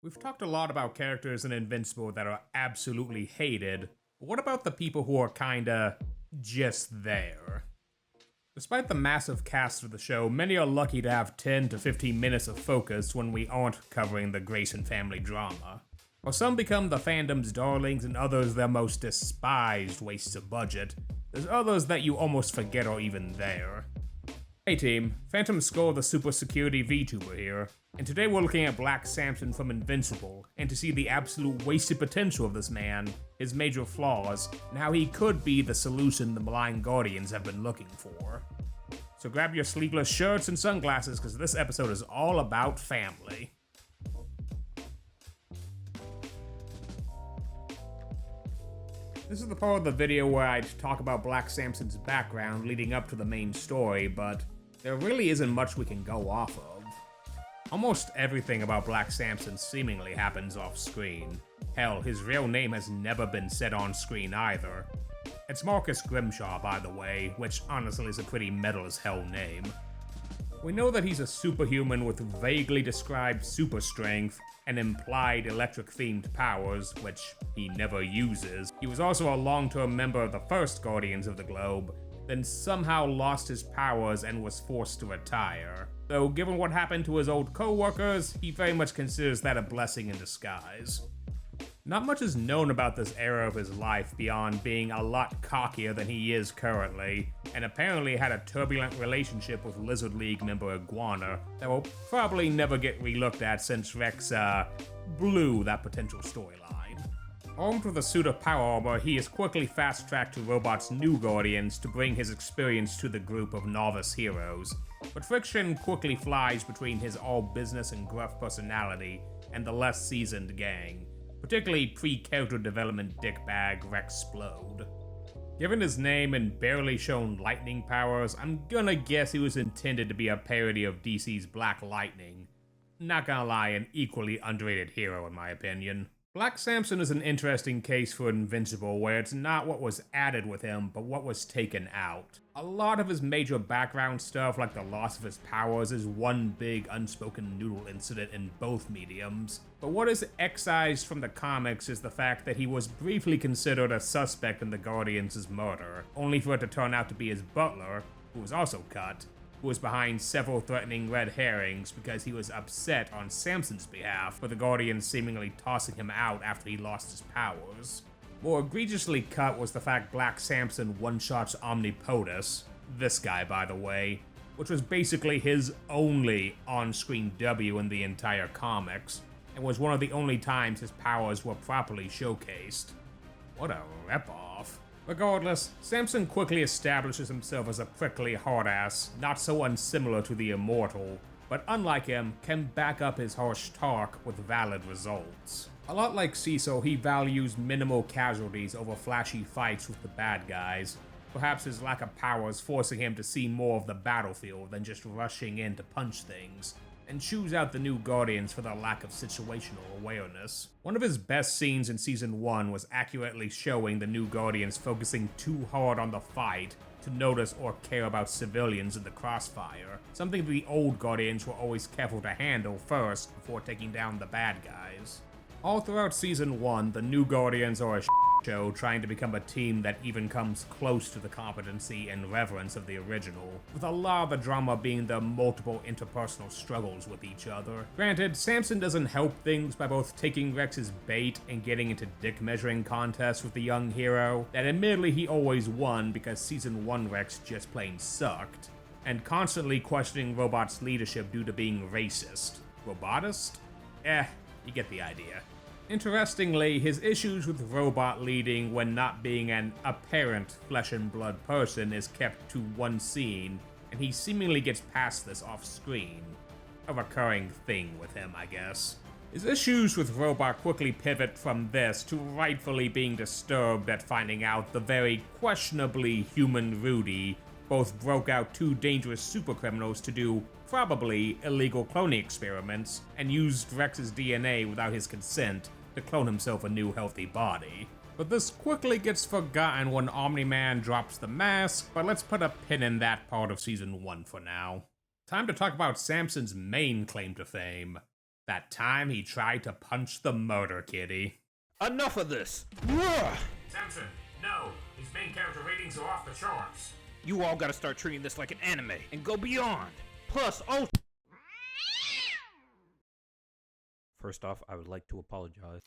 We've talked a lot about characters in Invincible that are absolutely hated, but what about the people who are kinda just there? Despite the massive cast of the show, many are lucky to have 10 to 15 minutes of focus when we aren't covering the Grayson family drama. While some become the fandom's darlings and others their most despised wastes of budget, there's others that you almost forget are even there. Hey team, Phantom Skull the Super Security VTuber here, and today we're looking at Black Samson from Invincible, and to see the absolute wasted potential of this man, his major flaws, and how he could be the solution the malign Guardians have been looking for. So grab your sleeveless shirts and sunglasses, because this episode is all about family. This is the part of the video where I'd talk about Black Samson's background leading up to the main story, but there really isn't much we can go off of. Almost everything about Black Samson seemingly happens off screen. Hell, his real name has never been said on screen either. It's Marcus Grimshaw, by the way, which honestly is a pretty metal as hell name. We know that he's a superhuman with vaguely described super strength and implied electric-themed powers, which he never uses. He was also a long-term member of the first Guardians of the Globe, then somehow lost his powers and was forced to retire. Though given what happened to his old co-workers, he very much considers that a blessing in disguise. Not much is known about this era of his life beyond being a lot cockier than he is currently, and apparently had a turbulent relationship with Lizard League member Iguana that will probably never get relooked at since Rex, blew that potential storyline. Armed with a suit of power armor, he is quickly fast-tracked to Robot's new Guardians to bring his experience to the group of novice heroes, but friction quickly flies between his all-business and gruff personality and the less seasoned gang, particularly pre-character development dickbag Rexplode. Given his name and barely shown lightning powers, I'm gonna guess he was intended to be a parody of DC's Black Lightning. Not gonna lie, an equally underrated hero in my opinion. Black Samson is an interesting case for Invincible, where it's not what was added with him, but what was taken out. A lot of his major background stuff, like the loss of his powers, is one big unspoken noodle incident in both mediums. But what is excised from the comics is the fact that he was briefly considered a suspect in the Guardians' murder, only for it to turn out to be his butler, who was also cut, who was behind several threatening red herrings because he was upset on Samson's behalf for the Guardians seemingly tossing him out after he lost his powers. More egregiously cut was the fact Black Samson one-shots Omnipotus, this guy by the way, which was basically his only on-screen W in the entire comics, and was one of the only times his powers were properly showcased. What a rip-off. Regardless, Samson quickly establishes himself as a prickly hard-ass, not so unsimilar to the Immortal, but unlike him, can back up his harsh talk with valid results. A lot like Cecil, he values minimal casualties over flashy fights with the bad guys, perhaps his lack of powers forcing him to see more of the battlefield than just rushing in to punch things, and choose out the new Guardians for their lack of situational awareness. One of his best scenes in Season 1 was accurately showing the new Guardians focusing too hard on the fight to notice or care about civilians in the crossfire, something the old Guardians were always careful to handle first before taking down the bad guys. All throughout Season 1, the new Guardians are a show trying to become a team that even comes close to the competency and reverence of the original, with a lot of the drama being the multiple interpersonal struggles with each other. Granted, Samson doesn't help things by both taking Rex's bait and getting into dick measuring contests with the young hero, that admittedly he always won because Season 1 Rex just plain sucked, and constantly questioning Robot's leadership due to being racist. Robotist? You get the idea. Interestingly, his issues with Robot leading when not being an apparent flesh and blood person is kept to one scene, and he seemingly gets past this off screen. A recurring thing with him, I guess. His issues with Robot quickly pivot from this to rightfully being disturbed at finding out the very questionably human Rudy both broke out two dangerous supercriminals to do probably illegal cloning experiments and used Rex's DNA without his consent to clone himself a new healthy body. But this quickly gets forgotten when Omni-Man drops the mask, but let's put a pin in that part of Season 1 for now. Time to talk about Samson's main claim to fame. That time he tried to punch the murder kitty. Enough of this! Samson, no! His main character ratings are off the charts. You all gotta start treating this like an anime and go beyond. Plus, oh. First off, I would like to apologize.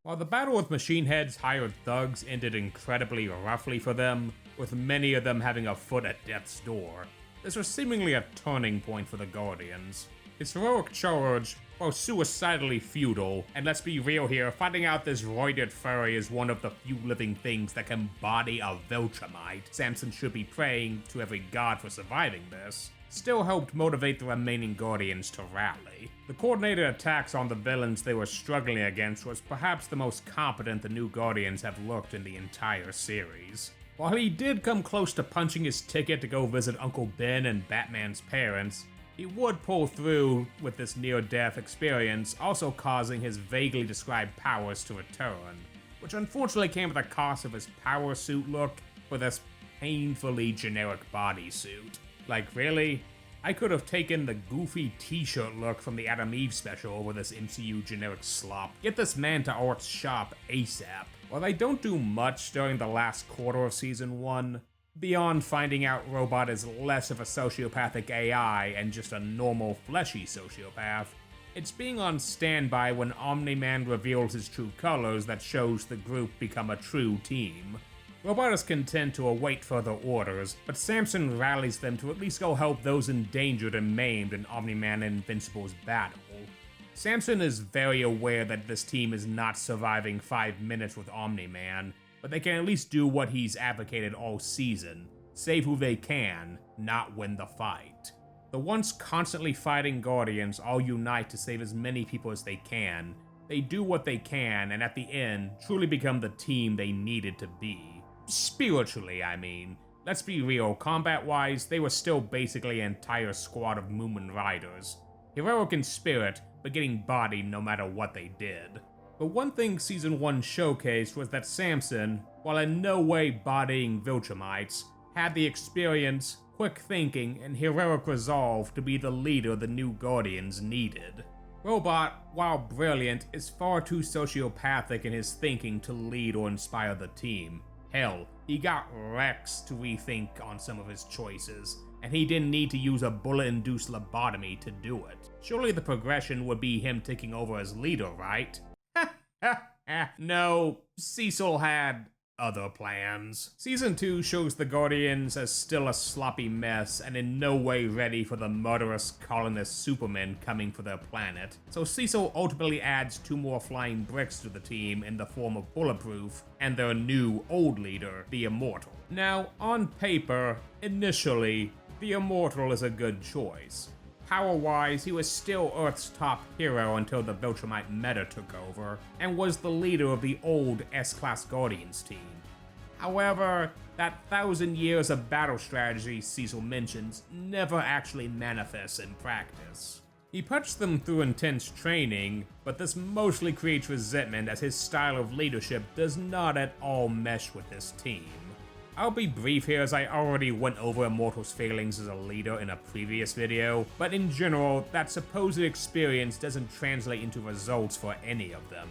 While the battle with Machine Head's hired thugs ended incredibly roughly for them, with many of them having a foot at death's door, this was seemingly a turning point for the Guardians. His heroic charge, while suicidally futile, and let's be real here, finding out this roided furry is one of the few living things that can body a Viltrumite, Samson should be praying to every god for surviving this, still helped motivate the remaining Guardians to rally. The coordinated attacks on the villains they were struggling against was perhaps the most competent the new Guardians have looked in the entire series. While he did come close to punching his ticket to go visit Uncle Ben and Batman's parents, he would pull through with this near-death experience, also causing his vaguely described powers to return, which unfortunately came at the cost of his power suit look for this painfully generic bodysuit. Like, really? I could have taken the goofy t-shirt look from the Adam Eve special over this MCU generic slop. Get this man to Art's shop ASAP. While they don't do much during the last quarter of Season 1, beyond finding out Robot is less of a sociopathic AI and just a normal fleshy sociopath, it's being on standby when Omni-Man reveals his true colors that shows the group become a true team. Robot is content to await further orders, but Samson rallies them to at least go help those endangered and maimed in Omni-Man and Invincible's battle. Samson is very aware that this team is not surviving 5 minutes with Omni-Man, but they can at least do what he's advocated all season, save who they can, not win the fight. The once constantly fighting Guardians all unite to save as many people as they can. They do what they can, and at the end, truly become the team they needed to be. Spiritually, I mean. Let's be real, combat-wise, they were still basically an entire squad of Moomin riders. Heroic in spirit, but getting bodied no matter what they did. But one thing Season 1 showcased was that Samson, while in no way bodying Viltrumites, had the experience, quick thinking, and heroic resolve to be the leader the new Guardians needed. Robot, while brilliant, is far too sociopathic in his thinking to lead or inspire the team. Hell, he got Rex to rethink on some of his choices, and he didn't need to use a bullet-induced lobotomy to do it. Surely the progression would be him taking over as leader, right? No, Cecil had other plans. Season 2 shows the Guardians as still a sloppy mess and in no way ready for the murderous colonist Supermen coming for their planet. So Cecil ultimately adds 2 more flying bricks to the team in the form of Bulletproof and their new old leader, the Immortal. Now, on paper, initially, the Immortal is a good choice. Power-wise, he was still Earth's top hero until the Viltrumite meta took over, and was the leader of the old S-Class Guardians team. However, that 1,000 years of battle strategy Cecil mentions never actually manifests in practice. He puts them through intense training, but this mostly creates resentment as his style of leadership does not at all mesh with this team. I'll be brief here as I already went over Immortal's failings as a leader in a previous video, but in general, that supposed experience doesn't translate into results for any of them.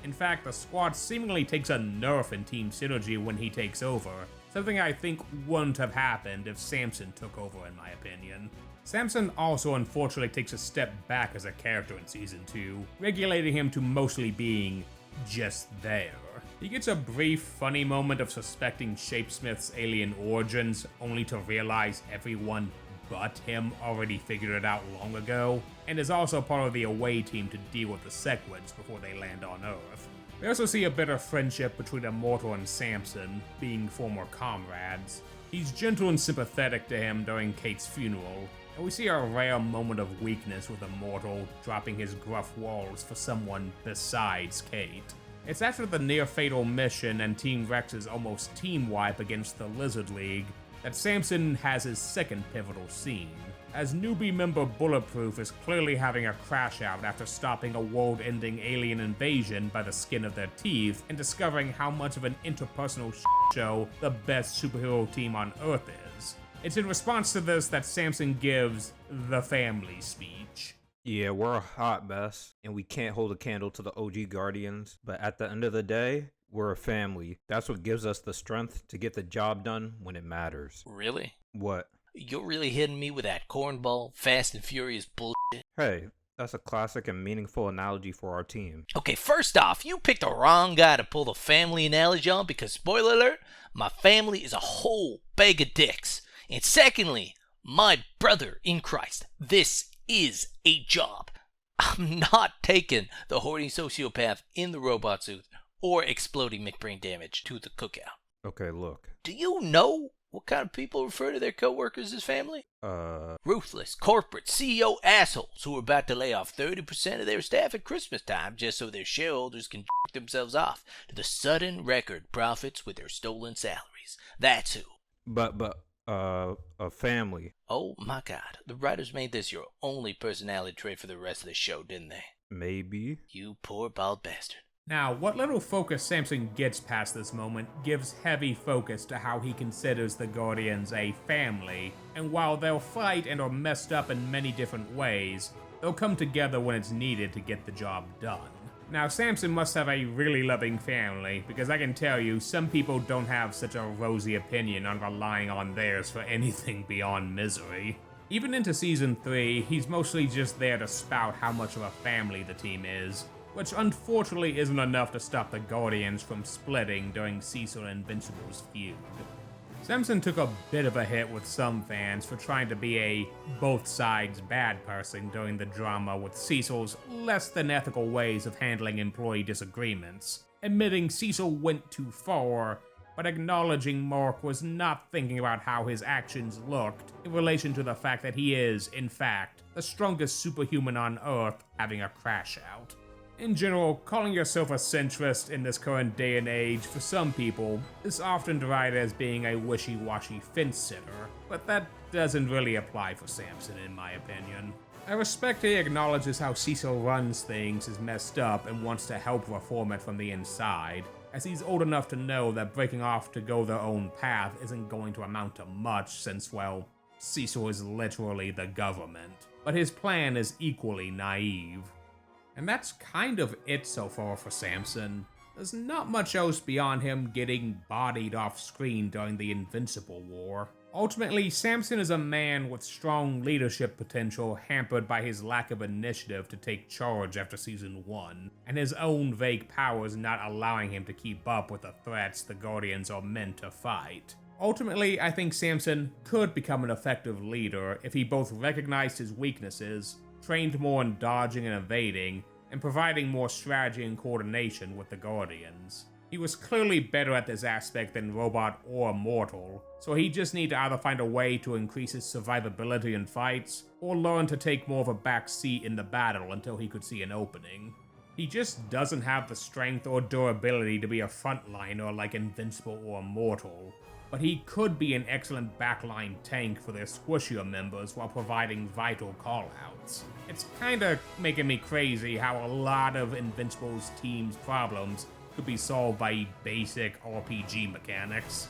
In fact, the squad seemingly takes a nerf in team synergy when he takes over, something I think wouldn't have happened if Samson took over in my opinion. Samson also unfortunately takes a step back as a character in Season 2, regulating him to mostly being just there. He gets a brief, funny moment of suspecting Shapesmith's alien origins, only to realize everyone but him already figured it out long ago, and is also part of the away team to deal with the Sequids before they land on Earth. We also see a bit of friendship between Immortal and Samson, being former comrades. He's gentle and sympathetic to him during Kate's funeral, and we see a rare moment of weakness with Immortal dropping his gruff walls for someone besides Kate. It's after the near-fatal mission and Team Rex's almost team wipe against the Lizard League that Samson has his second pivotal scene, as newbie member Bulletproof is clearly having a crash out after stopping a world-ending alien invasion by the skin of their teeth and discovering how much of an interpersonal show the best superhero team on Earth is. It's in response to this that Samson gives the family speech. Yeah, we're a hot mess, and we can't hold a candle to the OG Guardians, but at the end of the day, we're a family. That's what gives us the strength to get the job done when it matters. Really? What? You're really hitting me with that cornball, Fast and Furious bullshit? Hey, that's a classic and meaningful analogy for our team. Okay, first off, you picked the wrong guy to pull the family analogy on because, spoiler alert, my family is a whole bag of dicks. And secondly, my brother in Christ, this is a job. I'm not taking the hoarding sociopath in the robot suit or exploding McBrain damage to the cookout. Okay, look. Do you know what kind of people refer to their coworkers as family? Ruthless corporate CEO assholes who are about to lay off 30% of their staff at Christmas time just so their shareholders can jerk themselves off to the sudden record profits with their stolen salaries. That's who. A family. Oh my god, the writers made this your only personality trait for the rest of the show, didn't they? Maybe. You poor bald bastard. Now, what little focus Samson gets past this moment gives heavy focus to how he considers the Guardians a family, and while they'll fight and are messed up in many different ways, they'll come together when it's needed to get the job done. Now, Samson must have a really loving family, because I can tell you, some people don't have such a rosy opinion on relying on theirs for anything beyond misery. Even into Season 3, he's mostly just there to spout how much of a family the team is, which unfortunately isn't enough to stop the Guardians from splitting during Cecil and Invincible's feud. Samson took a bit of a hit with some fans for trying to be a both sides bad person during the drama with Cecil's less than ethical ways of handling employee disagreements, admitting Cecil went too far, but acknowledging Mark was not thinking about how his actions looked in relation to the fact that he is, in fact, the strongest superhuman on Earth having a crash out. In general, calling yourself a centrist in this current day and age for some people is often derided as being a wishy-washy fence-sitter, but that doesn't really apply for Samson in my opinion. I respect he acknowledges how Cecil runs things is messed up and wants to help reform it from the inside, as he's old enough to know that breaking off to go their own path isn't going to amount to much since, well, Cecil is literally the government. But his plan is equally naive. And that's kind of it so far for Samson. There's not much else beyond him getting bodied off screen during the Invincible War. Ultimately, Samson is a man with strong leadership potential hampered by his lack of initiative to take charge after Season 1, and his own vague powers not allowing him to keep up with the threats the Guardians are meant to fight. Ultimately, I think Samson could become an effective leader if he both recognized his weaknesses, trained more in dodging and evading, and providing more strategy and coordination with the Guardians. He was clearly better at this aspect than Robot or Mortal, so he just need to either find a way to increase his survivability in fights, or learn to take more of a back seat in the battle until he could see an opening. He just doesn't have the strength or durability to be a frontliner like Invincible or Mortal, but he could be an excellent backline tank for their squishier members while providing vital callouts. It's kinda making me crazy how a lot of Invincible's team's problems could be solved by basic RPG mechanics.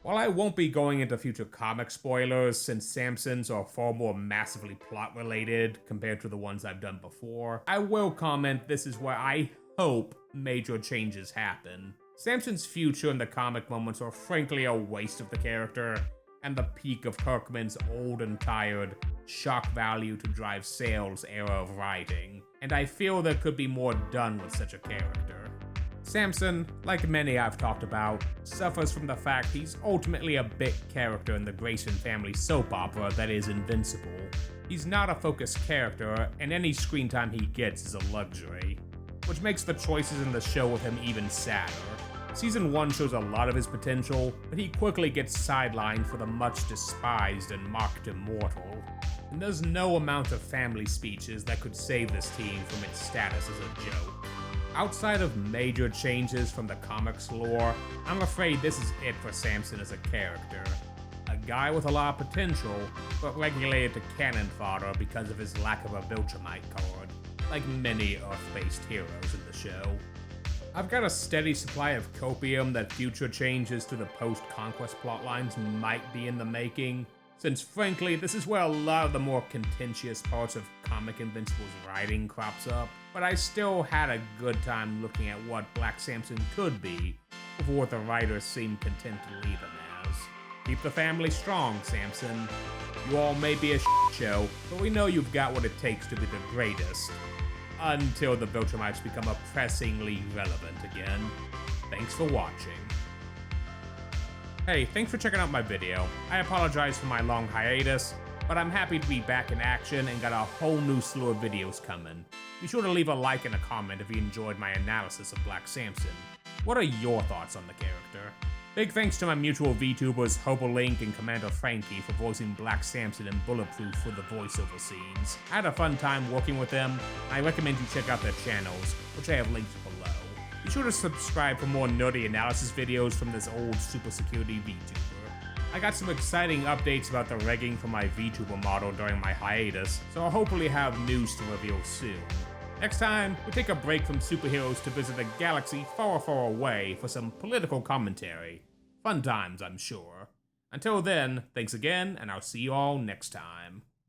While I won't be going into future comic spoilers since Samson's are far more massively plot related compared to the ones I've done before, I will comment this is where I hope major changes happen. Samson's future and the comic moments are frankly a waste of the character, and the peak of Kirkman's old and tired, shock value to drive sales era of writing, and I feel there could be more done with such a character. Samson, like many I've talked about, suffers from the fact he's ultimately a bit character in the Grayson family soap opera that is Invincible. He's not a focused character, and any screen time he gets is a luxury, which makes the choices in the show with him even sadder. Season 1 shows a lot of his potential, but he quickly gets sidelined for the much despised and mocked Immortal. And there's no amount of family speeches that could save this team from its status as a joke. Outside of major changes from the comics lore, I'm afraid this is it for Samson as a character. A guy with a lot of potential, but relegated to cannon fodder because of his lack of a Viltrumite card, like many Earth-based heroes in the show. I've got a steady supply of copium that future changes to the post-conquest plotlines might be in the making, since frankly, this is where a lot of the more contentious parts of comic Invincible's writing crops up, but I still had a good time looking at what Black Samson could be, before what the writers seemed content to leave him as. Keep the family strong, Samson. You all may be a show, but we know you've got what it takes to be the greatest. Until the Viltrumites become oppressingly relevant again. Thanks for watching. Hey, thanks for checking out my video. I apologize for my long hiatus, but I'm happy to be back in action and got a whole new slew of videos coming. Be sure to leave a like and a comment if you enjoyed my analysis of Black Samson. What are your thoughts on the character? Big thanks to my mutual VTubers herbbalink and Commander Franky for voicing Black Samson and Bulletproof for the voiceover scenes. I had a fun time working with them, and I recommend you check out their channels, which I have linked below. Be sure to subscribe for more nerdy analysis videos from this old super security VTuber. I got some exciting updates about the rigging for my VTuber model during my hiatus, so I'll hopefully have news to reveal soon. Next time, we take a break from superheroes to visit a galaxy far, far away for some political commentary. Fun times, I'm sure. Until then, thanks again, and I'll see you all next time.